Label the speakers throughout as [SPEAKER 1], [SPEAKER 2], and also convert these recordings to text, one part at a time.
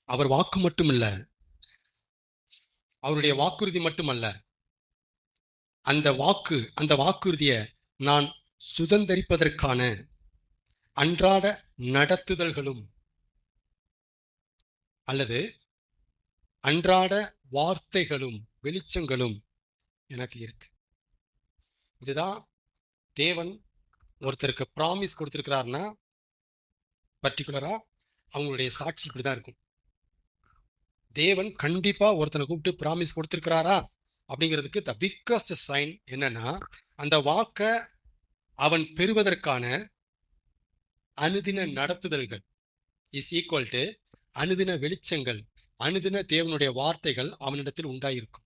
[SPEAKER 1] அவர் வாக்கு மட்டும் இல்ல, அவருடைய வாக்குறுதி மட்டுமல்ல, அந்த வாக்குறுதிய நான் சுதந்தரிப்பதற்கான அன்றாட நடத்துதல்களும் அல்லது அன்றாட வார்த்தைகளும் வெளிச்சங்களும் எனக்கு இருக்கு. இதுதான் தேவன் ஒருத்தருக்கு ப்ராமிஸ் கொடுத்திருக்கிறாருன்னா பர்டிகுலரா அவங்களுடைய சாட்சி இப்படிதான் இருக்கும். தேவன் கண்டிப்பா ஒருத்தனை கூப்பிட்டு ப்ராமிஸ் கொடுத்திருக்கிறாரா அப்படிங்கிறதுக்கு த பிக்கஸ்ட் சைன் என்னன்னா, அந்த வாக்க அவன் பெறுவதற்கான அனுதின நடத்துதல்கள் இஸ் ஈக்குவல் டு அனுதின வெளிச்சங்கள், அனுதின தேவனுடைய வார்த்தைகள் அவனிடத்தில் உண்டாயிருக்கும்.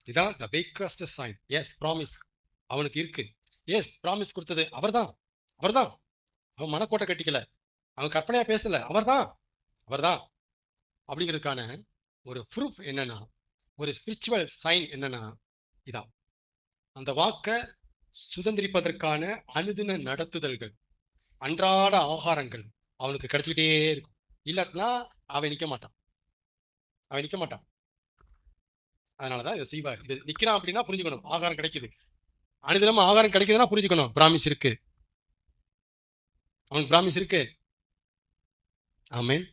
[SPEAKER 1] இதான் the biggest sign. Yes, promise அவனுக்கு இருக்கு. எஸ், ப்ராமிஸ் கொடுத்தது அவர்தான். அவன் மனக்கோட்டை கட்டிக்கல, அவன் கற்பனையா பேசல, அவர்தான் அப்படிங்கிறதுக்கான ஒரு ப்ரூஃப் என்னன்னா, ஒரு ஸ்பிரிச்சுவல் சைன் என்னன்னா, இதான் அந்த வாக்க சுதந்திரிப்பதற்கான அனுதின நடத்துதல்கள், அன்றாட ஆகாரங்கள் அவனுக்கு கிடைச்சிக்கிட்டே இருக்கும். இல்லாட்டினா அவன் நிக்க மாட்டான். அதனாலதான் இதை செய்வார். இது நிக்கிறான் அப்படின்னா புரிஞ்சுக்கணும், ஆகாரம் கிடைக்குது. அனுதினமும் ஆகாரம் கிடைக்குதுன்னா புரிஞ்சுக்கணும், பிராமிஸ் இருக்கு, அவனுக்கு பிராமிஸ் இருக்கு. ஆமென்.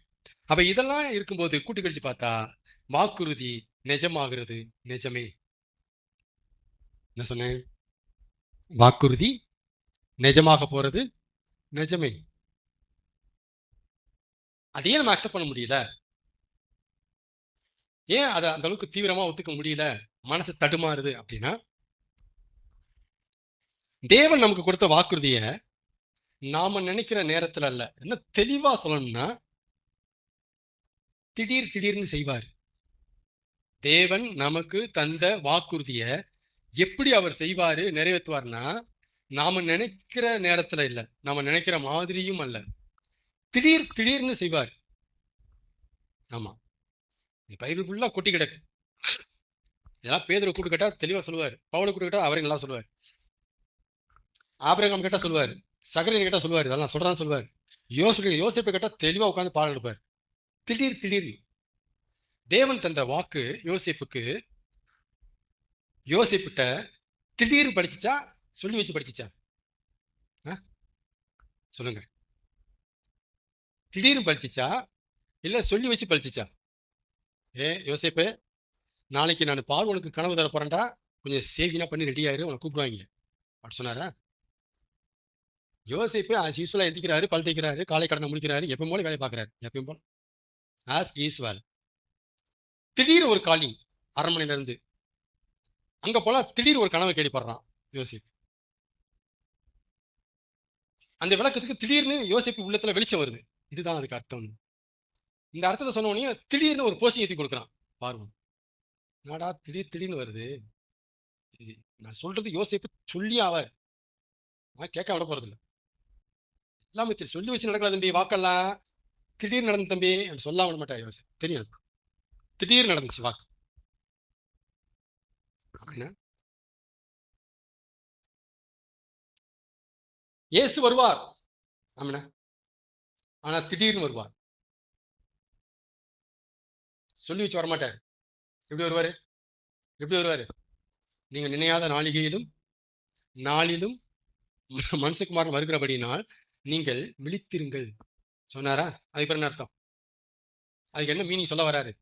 [SPEAKER 1] அப்ப இதெல்லாம் இருக்கும்போது கூட்டி கழிச்சு பார்த்தா வாக்குறுதி நிஜமாகிறது. நிஜமே. என்ன சொன்னேன்? வாக்குறுதி நிஜமாக போறது நிஜமே. அதையே நம்ம அக்செப்ட் பண்ண முடியல. ஏன் அதை அந்த அளவுக்கு தீவிரமா ஒத்துக்க முடியல, மனசு தடுமாறுது அப்படின்னா, தேவன் நமக்கு கொடுத்த வாக்குறுதிய நாம நினைக்கிற நேரத்துல அல்ல. என்ன தெளிவா சொல்லணும்னா, திடீர்னு செய்வார். தேவன் நமக்கு தந்த வாக்குறுதிய எப்படி அவர் செய்வாரு, நிறைவேற்றுவார்னா, நாம நினைக்கிற நேரத்துல இல்ல, நாம நினைக்கிற மாதிரியும் அல்ல, திடீர்னு செய்வார். ஆமா, பைபிள் ஃபுல்லா கொட்டி கிடக்கு. இதெல்லாம் பேதுரு கூட்டு கேட்டா தெளிவா சொல்லுவார், பவுலை கூட்டு கேட்டா அவரை நல்லா சொல்லுவார், ஆபிரகாம் கேட்டா சொல்லுவார், சகரியன் கேட்டா சொல்லுவார், இதெல்லாம் சொல்றதான் சொல்லுவார். யோசிப்பை கேட்டா தெளிவா உட்காந்து பாடம் எடுப்பார். திடீர்னு தேவன் தந்த வாக்கு யோசிப்பிட்ட திடீர்னு படிச்சுச்சா, சொல்லி வச்சு படிச்சுச்சா? சொல்லுங்க. திடீர்னு படிச்சுச்சா இல்ல சொல்லி வச்சு படிச்சுச்சா? யோசிப்பு, நாளைக்கு நான் பார்வனுக்கு கனவு தர போறேன்டா, கொஞ்சம் சேவினா பண்ணி ரெடி ஆயிரு, உனக்கு கூப்பிடுவாங்க அப்படி சொன்னாரா? யோசிப்பு ஆஸ் யூஸ்வலா எந்திக்கிறாரு, பல் தேய்க்கிறாரு, காலை கடனை முடிக்கிறாரு, எப்பவும் போல வேலை பார்க்கிறாரு, எப்பயும் போல ஆஸ் யூஸ்வல். திடீர் ஒரு காலிங், அரண்மனையில இருந்து அங்க போல திடீர் ஒரு கனவை கேள்விப்படுறான் யோசிப்பு. அந்த விளக்கத்துக்கு திடீர்னு யோசிப்பு உள்ளத்துல வெளிச்சம் வருது. இதுதான் அதுக்கு அர்த்தம். இந்த அர்த்தத்தை சொன்ன உடனே திடீர்னு ஒரு போஸ்டிங் ஏற்றி கொடுக்குறான் பார்வன். நாடா திடீர்னு வருது, நான் சொல்றது யோசிப்பு சொல்லி ஆவார், நான் கேட்க விட போறது இல்லை. எல்லாமே சொல்லி வச்சு நடக்கல தம்பி, வாக்கெல்லாம் திடீர்னு நடந்து தம்பி அப்படி சொல்லாம விட மாட்டேன். யோசி தெரியும், திடீர்னு நடந்துச்சு வாக்கு அப்படின்னா. இயேசு வருவார் ஆமாண்ணா, ஆனா திடீர்னு வருவார், சொல்லி வச்சு வரமாட்டார். எப்படி வருவாரு? நீங்க நினையாத நாளிலும் மனுஷகுமாரன் வருகிறபடினால் நீங்கள் விழித்திருங்கள் சொன்னாரா? அதுக்கு என்ன அர்த்தம்? அதுக்கு என்ன மீனிங் சொல்ல வராரு?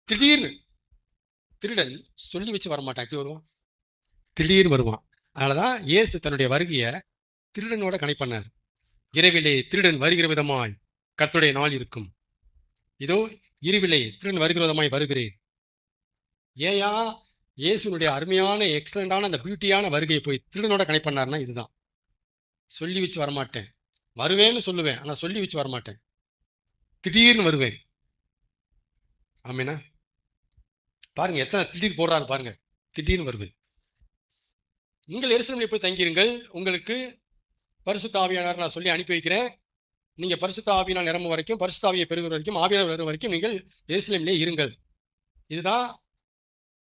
[SPEAKER 1] திடீர்னு திருடன் சொல்லி வச்சு வரமாட்டான், எப்படி வருவான்? திடீர்னு வருவான். அதனாலதான் இயேசு தன்னுடைய வருகைய திருடனோட கனெக்ட் பண்ணார். இரவிலே திருடன் வருகிற விதமாய் கர்த்தருடைய நாள் இருக்கும், இதோ இரவிலே திருடன் வருகிற விதமாய் வருகிறேன். ஏயா இயேசுனுடைய அருமையான எக்ஸலண்டான அந்த பியூட்டியான வருகையை போய் திருடனோட கனெக்ட் பண்ணாருன்னா இதுதான். சொல்லி வச்சு வரமாட்டேன், வருவேன்னு சொல்லுவேன், ஆனா சொல்லி வச்சு வரமாட்டேன், திடீர்னு வருவேன். ஆமேனா? பாருங்க எத்தனை திடீர் போடுறாரு பாருங்க, திடீர்னு வருவேன். நீங்கள் எருசலேமிலே போய் தங்கியிருங்கள், உங்களுக்கு பரிசுத்த ஆவியானவர் நான் சொல்லி அனுப்பி வைக்கிறேன். நீங்க பரிசுத்த ஆவியினால் நிரம்ப வரைக்கும், பரிசுத்த ஆவியை பெறுகிற வரைக்கும், ஆவியானவர் வரும் வரைக்கும் நீங்கள் எருசலேமிலே இருங்கள். இதுதான்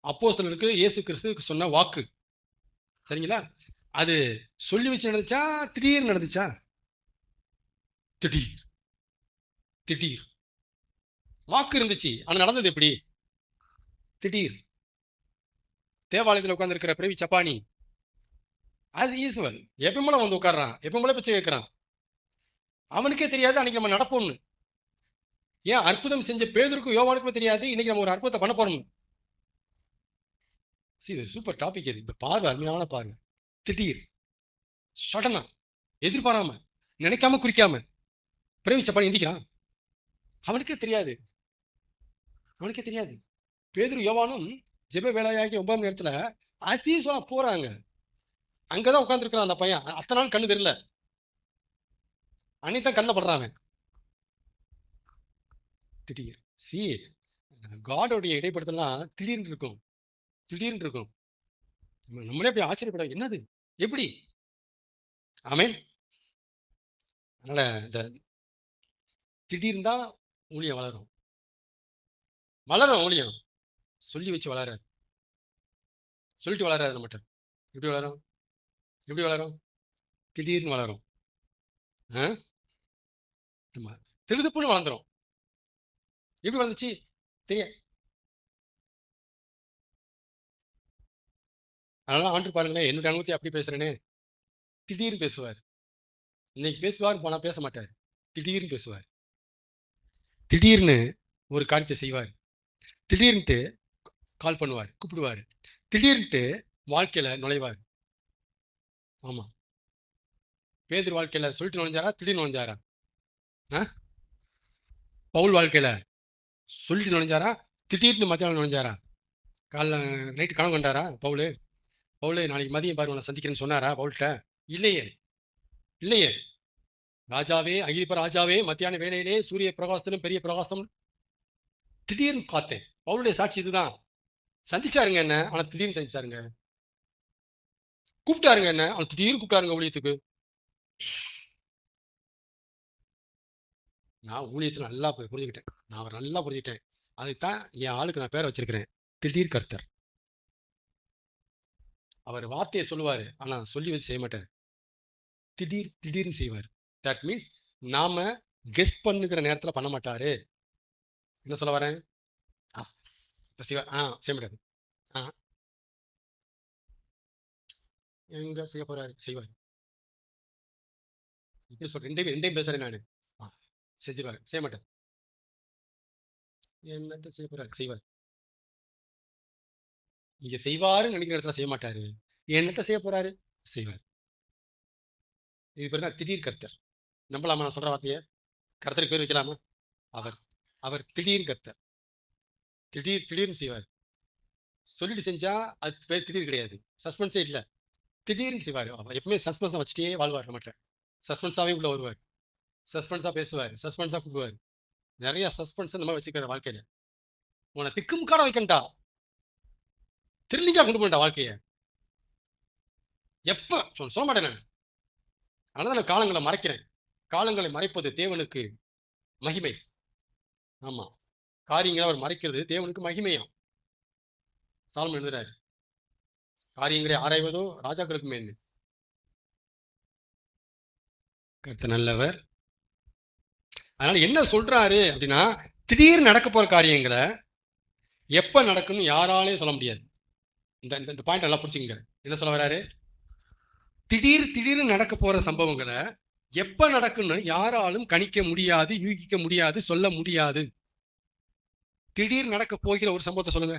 [SPEAKER 1] அப்போஸ்தலருக்கு இயேசு கிறிஸ்துவுக்கு சொன்ன வாக்கு. சரிங்களா? அது சொல்லி வச்சு நடந்துச்சா, திடீர்னு நடந்துச்சா? திடீர். வாக்கு இருந்துச்சு. ஆனா நடந்தது எப்படி? திடீர். தேவாலயத்துல உட்கார்ந்து இருக்கிற பிரவி சப்பானி அது ஈஸ்வல் எப்ப மேல வந்து உட்கார்றான், எப்ப மேல பிச்சை கேட்கிறான். அவனுக்கே தெரியாது அன்னைக்கு நம்ம நடப்போம்னு. ஏன் அற்புதம் செஞ்ச பேதுருக்கும் யோவானுக்குமே தெரியாது இன்னைக்கு நம்ம ஒரு அற்புதத்தை பண்ண போறோம். சூப்பர் டாபிக் இது. இந்த பார்வை அருமையான பார்வை. திடீர், சடனா, எதிர்பாராம, நினைக்காம குறிக்காம பிரவி சப்பானி எந்திக்கிறான். அவனுக்கே தெரியாது, அவனுக்கே தெரியாது. பேதுரு யோவானும் ஜெப வேலையாகி 9 நேரத்துல அசீஸ்வரா போறாங்க. அங்கதான் உட்கார்ந்து இருக்கிறான் அந்த பையன். அத்தனை நாள் கண்ணு தெரியல, அன்னைத்தான் கண்ண படுறாங்க. திடீர். காடோடைய இடைப்படுத்தலாம் திடீர்னு இருக்கும், திடீர்னு இருக்கும். நம்மளே போய் ஆச்சரியப்பட, என்னது, எப்படி? ஆமென். அதனால இந்த திடீர்னு தான் ஊழியம் வளரும். வளரும் ஊழியம், சொல்லி வச்சு வளராது, சொல்லிட்டு வளராது. நம்மகிட்ட எப்படி வளரும்? எப்படி வளரும்? திடீர்னு வளரும். திருதுப்புன்னு வளர்ந்துரும். எப்படி வளர்ந்துச்சு தெரிய. அதனால ஆண்டு பாருங்களேன், என்னுடைய அனுபவத்தை அப்படி பேசுறேனே. திடீர்னு பேசுவார். இன்னைக்கு பேசுவார், போனா பேச மாட்டார். திடீர்னு பேசுவார், திடீர்னு ஒரு காரியத்தை செய்வார், திடீர்னுட்டு கால் பண்ணுவார், கூப்பிடுவார், திடீர்னுட்டு வாழ்க்கையில நுழைவார். ஆமா, பேதுரு வாழ்க்கையில சொல்லிட்டு நுழைஞ்சாரா, திடீர்னு நுழைஞ்சாரா? பவுல் வாழ்க்கையில சொல்லிட்டு நுழைஞ்சாரா, திடீர்னு மத்தியானம் நுழைஞ்சாரா? காலைல நைட்டு கனவு கண்டாரா பவுலு? பவுலு நாளைக்கு மதியம் பாரு உன்னை சந்திக்கிறேன்னு சொன்னாரா பவுல்கிட்ட? இல்லையே, இல்லையே. ராஜாவே, அகிரிப்ப ராஜாவே, மத்தியான வேலையிலே சூரிய பிரகாசத்திலும் பெரிய பிரகாசம் திடீர்னு பார்த்தேன். பவுலுடைய சாட்சி இதுதான். சந்திச்சாருங்க என்ன, ஆனா திடீர்னு சந்திச்சாருங்க. கூப்பிட்டாருங்க என்ன, ஆனா திடீர்னு கூப்பிட்டாருங்க ஊழியத்துக்கு. நான் ஊழியத்துல நல்லா புரிஞ்சுக்கிட்டேன். நான் அவர் நல்லா புரிஞ்சுக்கிட்டேன். அதுதான் என் ஆளுக்கு நான் பேரை வச்சிருக்கிறேன், திடீர் கர்த்தர். அவர் வார்த்தையை சொல்லுவாரு, ஆனா சொல்லி வச்சு செய்ய மாட்டார். திடீர் திடீர்னு செய்வார். தட் மீன்ஸ் நாம கெஸ் பண்ணுகிற நேரத்துல பண்ண மாட்டாரு. என்ன சொல்ல வரேன்? செய்ய மாட்டாரு. எங்க செய்ய போறாரு? செய்வார். இப்படி சொல்ற ரெண்டையும் பேசுறேன் நானு. செஞ்சிருவாரு, செய்ய மாட்டார். என்னத்த செய்ய போறாரு? செய்வார். இங்க செய்வாருன்னு நினைக்கிற இடத்துல செய்ய மாட்டாரு. என்னத்த செய்ய போறாரு? செய்வார். இது பேர் தான் திடீர் கர்த்தர். நம்பலாமா நான் சொல்ற வார்த்தைய? கர்த்தருக்கு பேர் வைக்கலாமா? அவர் அவர் திடீர் கர்த்தர். திடீர் திடீர்னு செய்வார். சொல்லிட்டு செஞ்சா அது பேர் திடீர் கிடையாது, சஸ்பென்ஸே இல்ல. திடீர்னு செய்வார். எப்பவுமே சஸ்பென்ஸா வச்சுட்டே வாழ்வார். நம்மகிட்ட சஸ்பென்ஸாவே உள்ள வருவார், சஸ்பென்ஸா பேசுவார், சஸ்பென்ஸா கூப்பிடுவார். நிறைய சஸ்பென்ஸ் நம்ம வச்சுக்கிற வாழ்க்கையில. உன திக்குமுக்காட வைக்கண்டா, த்ரில்லிங்கா கொண்டு போண்டா வாழ்க்கைய. எப்ப சொல்ல மாட்டேன் நான். அதனால காலங்களை மறைக்கிறேன். காலங்களை மறைப்பது தேவனுக்கு மகிமை. ஆமா, காரியங்களை அவர் மறைக்கிறது தேவனுக்கு மகிமையா. சாலமன் எழுதுறாரு, காரியங்களை ஆராய்வதோ ராஜாக்களுக்கு மேன்மை. கர்த்தர் நல்லவர். அதனால என்ன சொல்றாரு அப்படின்னா, திடீர்னு நடக்க போற காரியங்களை எப்ப நடக்கும்னு யாராலையும் சொல்ல முடியாது. இந்த பாயிண்ட் நல்லா புரிச்சுங்க. என்ன சொல்ல வர்றாரு? திடீர்னு நடக்க போற சம்பவங்களை எப்ப நடக்கும்னு யாராலும் கணிக்க முடியாது, யூகிக்க முடியாது, சொல்ல முடியாது. திடீர் நடக்க போகிற ஒரு சம்பவத்தை சொல்லுங்க.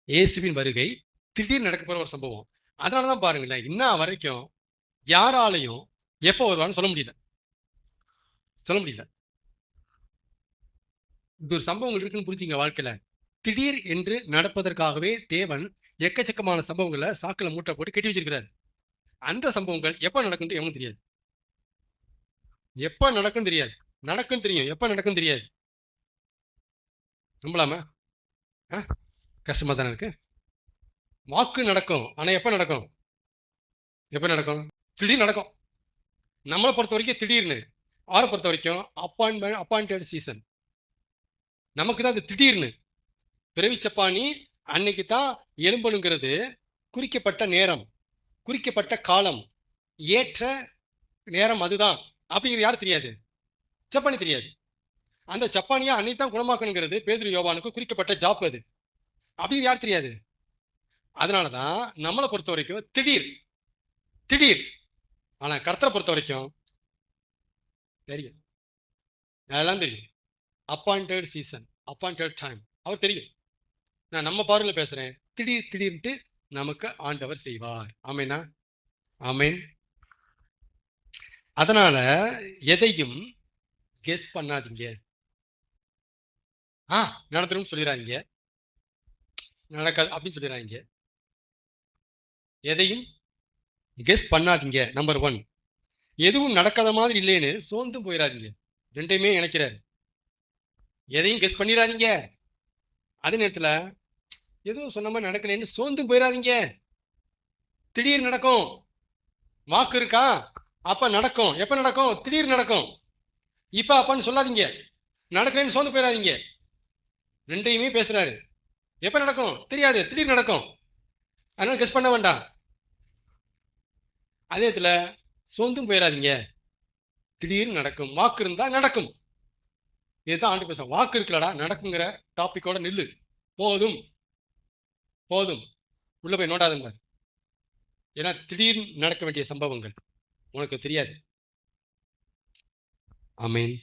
[SPEAKER 1] இயேசுவின் வருகை திடீர் நடக்க போற ஒரு சம்பவம். அதனாலதான் பாருங்களேன், இன்னும் வரைக்கும் யாராலையும் எப்ப வருவான்னு சொல்ல முடியல, சொல்ல முடியல. இப்படி ஒரு சம்பவங்கள் இருக்குன்னு புரிஞ்சுங்க வாழ்க்கையில. திடீர் என்று நடப்பதற்காகவே தேவன் எக்கச்சக்கமான சம்பவங்களை சாக்குல மூட்டை போட்டு கட்டி வச்சிருக்கிறார். அந்த சம்பவங்கள் எப்ப நடக்கும் எவனும் தெரியாது. எப்ப நடக்கும் தெரியாது, நடக்கும் தெரியும், எப்ப நடக்கும் தெரியாது. நம்பலாமா? கஷ்டமா தானே இருக்கு. வாக்கு நடக்கும், ஆனா எப்ப நடக்கும்? எப்ப நடக்கும்? திடீர்னு நடக்கும். நம்மளை பொறுத்த வரைக்கும் திடீர்னு, அவரை பொறுத்த வரைக்கும் அப்பாயிண்டட் சீசன். நமக்கு தான் அது திடீர்னு. பிறவிச்சப்பானி அன்னைக்கு தான் எலும்பணுங்கிறது குறிக்கப்பட்ட நேரம், குறிக்கப்பட்ட காலம், ஏற்ற நேரம் அதுதான் அப்படிங்கிறது யாரு தெரியாது? ஜப்பானி தெரியாது. அந்த ஜப்பானியா அன்னைக்கு தான் குணமாக்கணுங்கிறது பேதுரு யோவானுக்கு குறிக்கப்பட்ட ஜாப் அது. அப்படிங்கிறது யாரு தெரியாது? அதனாலதான் நம்மளை பொறுத்த வரைக்கும் திடீர் திடீர். ஆனா கர்த்தரை பொறுத்த வரைக்கும் தெரியும், எல்லாம் தெரியும். அப்பாயிண்டட் சீசன், அப்பாயிண்டட் டைம், அவர் தெரியும். நான் நம்ம பார்வையில பேசுறேன். திடீர் திடீர்னு நமக்கு ஆண்டவர் செய்வார். ஆமேனா? ஆமேன். அதனால எதையும் கெஸ் பண்ணாதீங்க. நடந்துரும் சொல்லிடாதீங்க, நடக்காது அப்படின்னு சொல்லிடாதீங்க. எதையும் கெஸ் பண்ணாதீங்க. நம்பர் 1. எதுவும் நடக்காத மாதிரி இல்லைன்னு சோர்ந்தும் போயிடாதீங்க. ரெண்டையுமே இணைக்கிறாரு. எதையும் கெஸ் பண்ணிடாதீங்க, அதே நேரத்துல எதுவும் சொன்ன மாதிரி நடக்கலைன்னு சோர்ந்தும் போயிடாதீங்க. திடீர் நடக்கும். வாக்கு இருக்கா? அப்ப நடக்கும். எப்ப நடக்கும்? திடீர் நடக்கும். இப்ப அப்பான்னு சொல்லாதீங்க. நடக்கலைன்னு சோர்ந்து போயிடாதீங்க. ரெண்டையுமே பேசுறாரு. எப்ப நடக்கும் தெரியாது, திடீர் நடக்கும். அதனால கெஸ் பண்ண வேண்டாம். அதே இடத்துல சோர்ந்தும் போயிடாதீங்க. திடீர்னு நடக்கும். வாக்கு இருந்தா நடக்கும். இதுதான் ஆண்டு பேச. வாக்கு இருக்கலடா நடக்குங்கிற டாபிக்கோட நில்லு. போதும் போதும், உள்ள போய் நோண்டாதுங்க. ஏன்னா திடீர்னு நடக்க வேண்டிய சம்பவங்கள் உனக்கு தெரியாது. ஆமேன்.